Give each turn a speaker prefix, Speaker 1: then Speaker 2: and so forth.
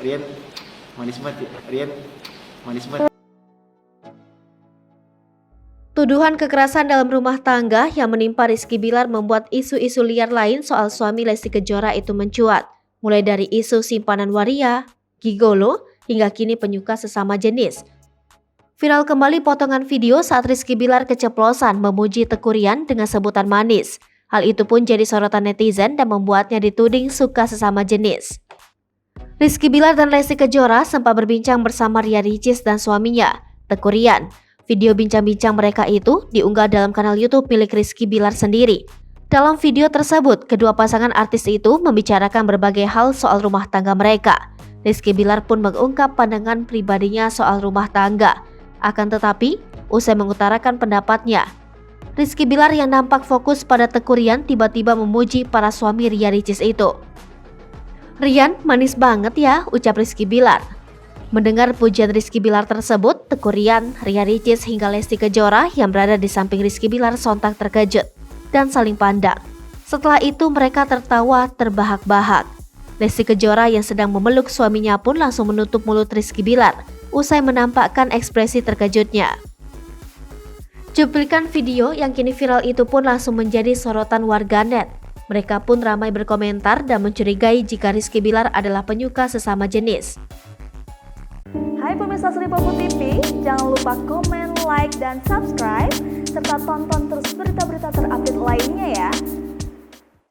Speaker 1: Rian manis banget ya. Rian manis banget.
Speaker 2: Tuduhan kekerasan dalam rumah tangga yang menimpa Rizky Bilar membuat isu-isu liar lain soal suami Lesti Kejora itu mencuat. Mulai dari isu simpanan waria, gigolo, hingga kini penyuka sesama jenis. Viral kembali potongan video saat Rizky Bilar keceplosan memuji Teuku Ryan dengan sebutan manis. Hal itu pun jadi sorotan netizen dan membuatnya dituding suka sesama jenis. Rizky Bilar dan Lesti Kejora sempat berbincang bersama Ria Ricis dan suaminya, Teuku Ryan. Video bincang-bincang mereka itu diunggah dalam kanal YouTube milik Rizky Bilar sendiri. Dalam video tersebut, kedua pasangan artis itu membicarakan berbagai hal soal rumah tangga mereka. Rizky Bilar pun mengungkap pandangan pribadinya soal rumah tangga. Akan tetapi, usai mengutarakan pendapatnya, Rizky Bilar yang nampak fokus pada Teuku Ryan tiba-tiba memuji para suami Ria Ricis itu. "Ryan manis banget ya," ucap Rizky Bilar. Mendengar pujian Rizky Bilar tersebut, Teuku Ryan, Ria Ricis hingga Lesti Kejora yang berada di samping Rizky Bilar sontak terkejut dan saling pandang. Setelah itu mereka tertawa terbahak-bahak. Lesti Kejora yang sedang memeluk suaminya pun langsung menutup mulut Rizky Bilar usai menampakkan ekspresi terkejutnya. Cuplikan video yang kini viral itu pun langsung menjadi sorotan warganet. Mereka pun ramai berkomentar dan mencurigai jika Rizky Bilar adalah penyuka sesama jenis.
Speaker 3: Hai pemirsa Sri Popo TV, jangan lupa komen, like, dan subscribe, serta tonton terus berita-berita terupdate lainnya ya.